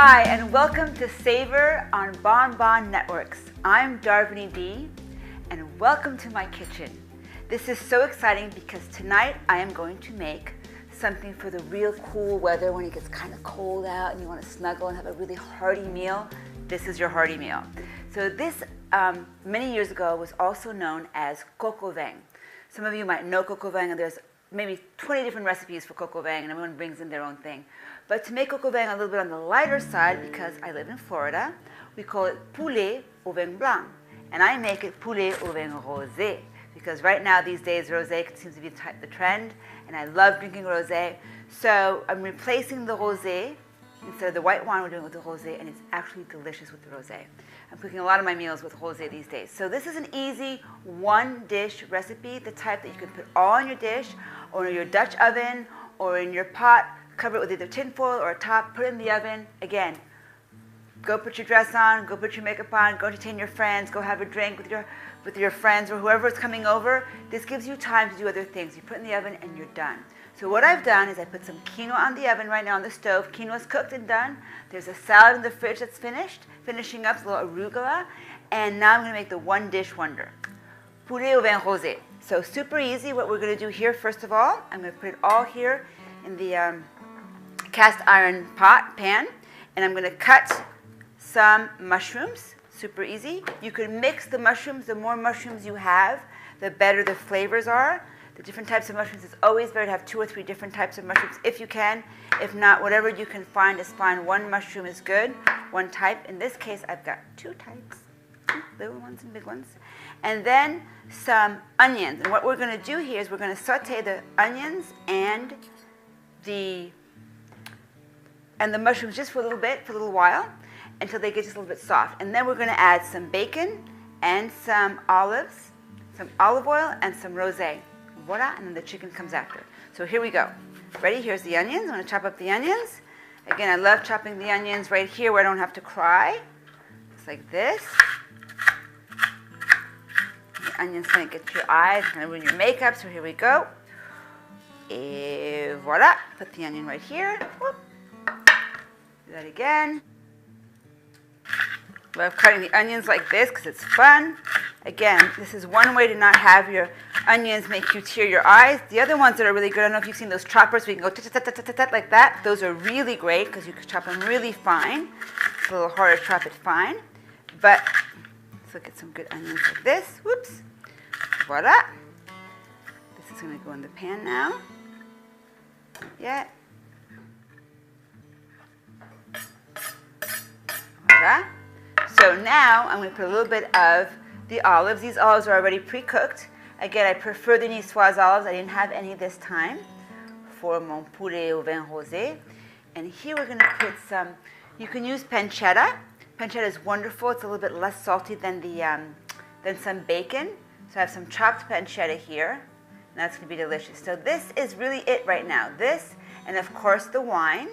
Hi, and welcome to SAVOR on Bonbon Networks. I'm Darviny D, and welcome to my kitchen. This is so exciting because tonight I am going to make something for the real cool weather when it gets kind of cold out and you want to snuggle and have a really hearty meal. This is your hearty meal. So this, many years ago, was also known as coq au vin. Some of you might know coq au vin, and there's maybe 20 different recipes for coq au vin, and everyone brings in their own thing. But to make coq au vin a little bit on the lighter side, because I live in Florida, we call it poulet au vin blanc. And I make it poulet au vin rosé, because right now, these days, rosé seems to be the trend, and I love drinking rosé. So I'm replacing the rosé. Instead of the white wine, we're doing it with the rosé, and it's actually delicious with the rosé. I'm cooking a lot of my meals with rosé these days. So this is an easy one-dish recipe, the type that you can put all in your dish, or in your Dutch oven, or in your pot. Cover it with either tin foil or a top, put it in the oven. Again, go put your dress on, go put your makeup on, go entertain your friends, go have a drink with your friends or whoever is coming over. This gives you time to do other things. You put it in the oven and you're done. So what I've done is I put some quinoa on the oven right now on the stove. Quinoa's cooked and done. There's a salad in the fridge that's finished. Finishing up, a little arugula. And now I'm going to make the one dish wonder. Poulet au vin rosé. So super easy. What we're going to do here, first of all, I'm going to put it all here in the cast iron pan. And I'm going to cut some mushrooms. Super easy. You can mix the mushrooms. The more mushrooms you have, the better the flavors are. The different types of mushrooms, it's always better to have 2 or 3 different types of mushrooms if you can. If not, whatever you can find is fine. One mushroom is good, one type. In this case, I've got 2 types, little ones and big ones. And then some onions. And what we're going to do here is we're going to saute the onions and the mushrooms just for a little bit, for a little while, until they get just a little bit soft. And then we're going to add some bacon and some olives, some olive oil, and some rosé. Voila, and then the chicken comes after. So here we go. Ready? Here's the onions. I'm going to chop up the onions. Again, I love chopping the onions right here where I don't have to cry. Just like this. The onions going to get to your eyes, going to ruin your makeup, so here we go. Et voila. Put the onion right here. Whoop. Do that again. Love cutting the onions like this because it's fun. Again, this is one way to not have your onions make you tear your eyes. The other ones that are really good, I don't know if you've seen those choppers where you can go tat-tat-tat-tat-tat like that. Those are really great because you can chop them really fine. It's a little harder to chop it fine. But let's look at some good onions like this. Whoops. Voila. This is going to go in the pan now. Yeah. Voila. So now I'm going to put a little bit of the olives. These olives are already pre-cooked. Again, I prefer the Niçoise olives. I didn't have any this time for mon poulet au vin rosé. And here we're going to put some, you can use pancetta. Pancetta is wonderful. It's a little bit less salty than some bacon. So I have some chopped pancetta here. And that's going to be delicious. So this is really it right now. This, and of course the wine.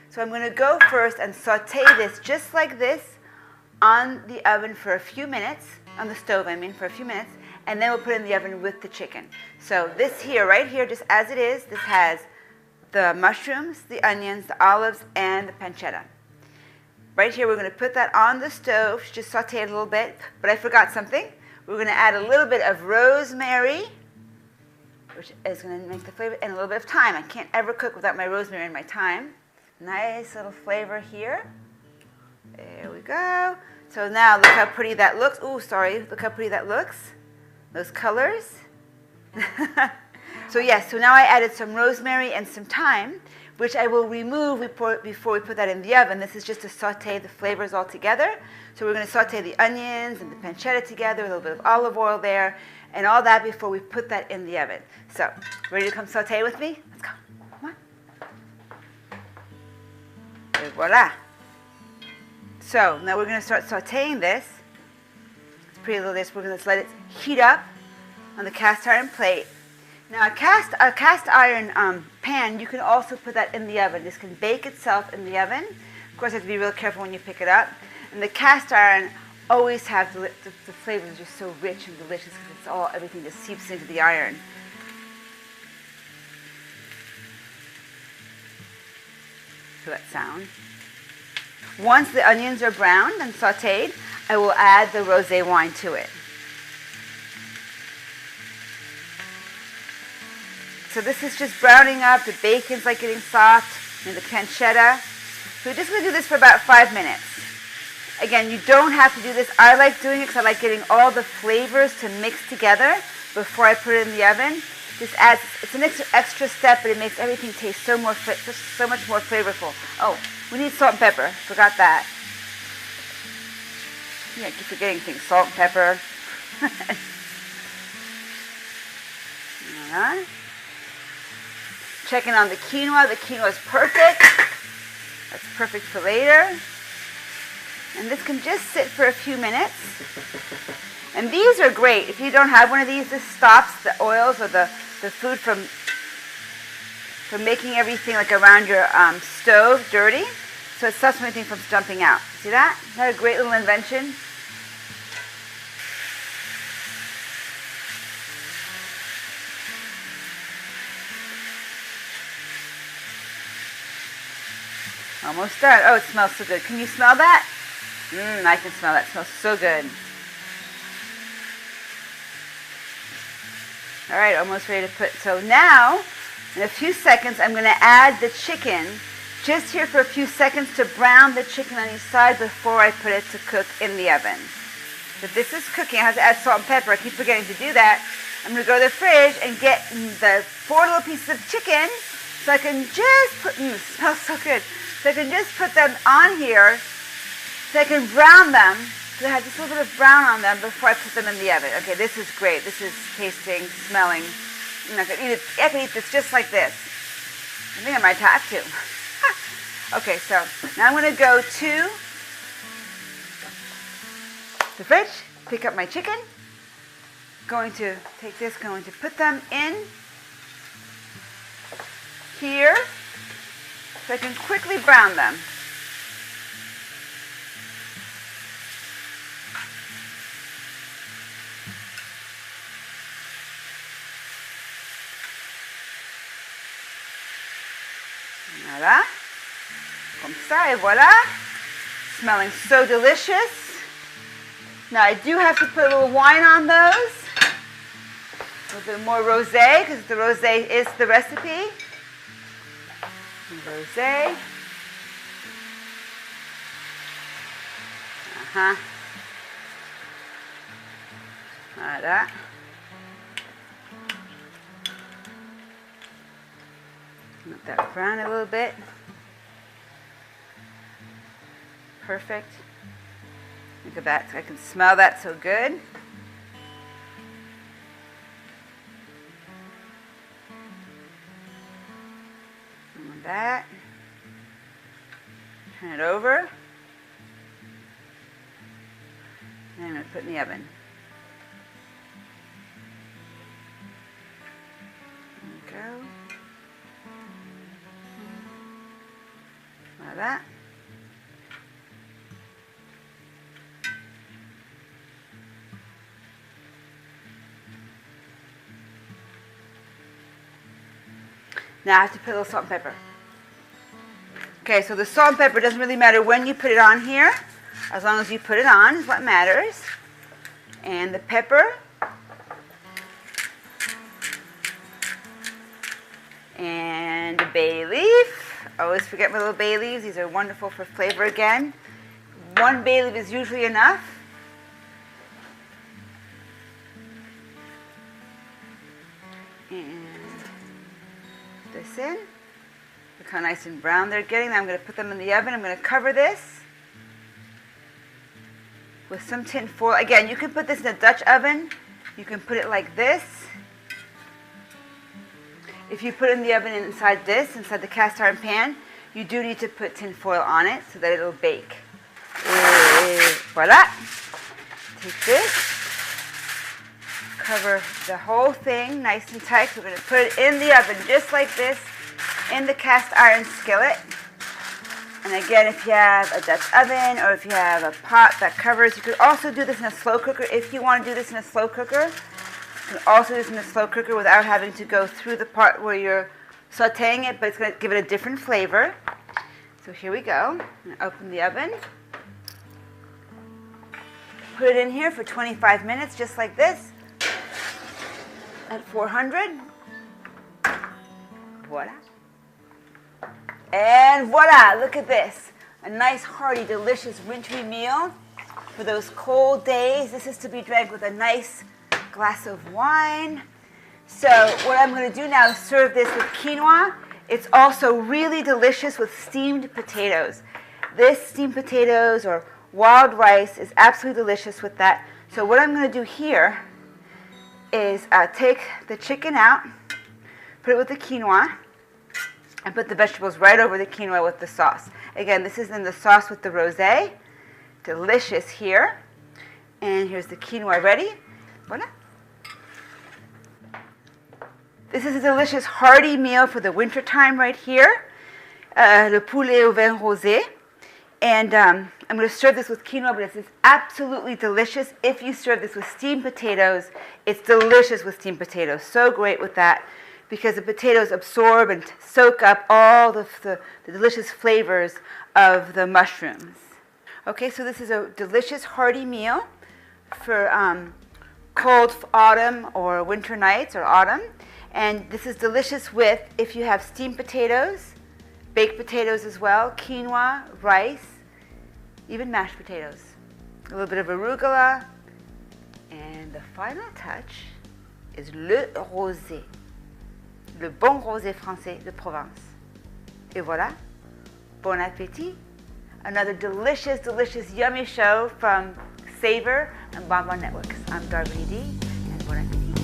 So I'm going to go first and saute this just like this on the oven for a few minutes, on the stove I mean, for a few minutes, and then we'll put it in the oven with the chicken. So this here, right here, just as it is, this has the mushrooms, the onions, the olives, and the pancetta. Right here, we're going to put that on the stove, just saute it a little bit, but I forgot something. We're going to add a little bit of rosemary, which is going to make the flavor, and a little bit of thyme. I can't ever cook without my rosemary and my thyme. Nice little flavor here. There we go. So now look how pretty that looks. Ooh, sorry. Look how pretty that looks. Those colors. So yes, so now I added some rosemary and some thyme, which I will remove before we put that in the oven. This is just to saute the flavors all together. So we're going to saute the onions and the pancetta together, a little bit of olive oil there, and all that before we put that in the oven. So, ready to come saute with me? Let's go. Come on. Et voila. So now we're going to start sauteing this. It's pretty little this. We're going to let it heat up on the cast iron plate. Now a cast iron pan, you can also put that in the oven. This can bake itself in the oven. Of course, you have to be real careful when you pick it up. And the cast iron always have the flavors are just so rich and delicious because everything just seeps into the iron. So that sound. Once the onions are browned and sautéed, I will add the rosé wine to it. So this is just browning up, the bacon's like getting soft, and the pancetta. So we're just going to do this for about 5 minutes. Again, you don't have to do this. I like doing it because I like getting all the flavors to mix together before I put it in the oven. This adds, it's an extra step, but it makes everything taste so much more flavorful. Oh, we need salt and pepper. Forgot that. Yeah, I keep forgetting things. Salt and pepper. Alright. Checking on the quinoa. The quinoa is perfect. That's perfect for later. And this can just sit for a few minutes. And these are great. If you don't have one of these, this stops the oils or the food from making everything like around your stove dirty. So it stops anything from jumping out. See that? Isn't that a great little invention? Almost done. Oh, it smells so good. Can you smell that? I can smell that. It smells so good. All right, almost ready to put. So now, in a few seconds, I'm going to add the chicken just here for a few seconds to brown the chicken on each side before I put it to cook in the oven. So this is cooking. I have to add salt and pepper. I keep forgetting to do that. I'm going to go to the fridge and get the 4 little pieces of chicken so I can just put, it smells so good. So I can just put them on here so I can brown them. So I have just a little bit of brown on them before I put them in the oven. Okay, this is great. This is tasting, smelling. I can eat this just like this. I think I might have to. Okay, so now I'm going to go to the fridge, pick up my chicken. Going to take this, going to put them in here so I can quickly brown them. Voilà. Comme ça, et voilà. Smelling so delicious. Now I do have to put a little wine on those. A little bit more rosé, because the rosé is the recipe. Rosé. Voilà. Let that brown a little bit. Perfect. Look at that. I can smell that so good. And that. Turn it over. And I'm going to put it in the oven. There we go. Like that. Now I have to put a little salt and pepper. Okay, so the salt and pepper doesn't really matter when you put it on here. As long as you put it on is what matters. And the pepper. And the bay leaf. I always forget my little bay leaves. These are wonderful for flavor again. 1 bay leaf is usually enough. And this in. Look how nice and brown they're getting. Now I'm going to put them in the oven. I'm going to cover this with some tin foil. Again, you can put this in a Dutch oven. You can put it like this. If you put it in the oven inside the cast iron pan, you do need to put tin foil on it so that it'll bake. Voila. Take this. Cover the whole thing nice and tight. We're going to put it in the oven just like this in the cast iron skillet. And again, if you have a Dutch oven or if you have a pot that covers, you could also do this in a slow cooker. If you want to do this in a slow cooker, you can also do this in a slow cooker without having to go through the part where you're sauteing it, but it's going to give it a different flavor. So So here we go. I'm gonna open the oven. Put it in here for 25 minutes, just like this, at 400. Voila. And voila, look at this. A nice, hearty, delicious, wintry meal for those cold days. This is to be drank with a nice glass of wine. So what I'm going to do now is serve this with quinoa. It's also really delicious with steamed potatoes. This steamed potatoes or wild rice is absolutely delicious with that. So what I'm going to do here is take the chicken out, put it with the quinoa, and put the vegetables right over the quinoa with the sauce. Again, this is in the sauce with the rosé. Delicious here. And here's the quinoa ready. Voila. This is a delicious hearty meal for the winter time right here. Le poulet au vin rosé. And I'm going to serve this with quinoa, but it's absolutely delicious. If you serve this with steamed potatoes, it's delicious with steamed potatoes. So great with that, because the potatoes absorb and soak up all the delicious flavors of the mushrooms. Okay, so this is a delicious hearty meal for cold autumn or winter nights or autumn. And this is delicious with, if you have steamed potatoes, baked potatoes as well, quinoa, rice, even mashed potatoes. A little bit of arugula. And the final touch is le rosé. Le bon rosé français de Provence. Et voilà, bon appétit. Another delicious, delicious, yummy show from SAVOR and Bonbon Networks. I'm Darviny D, and bon appétit.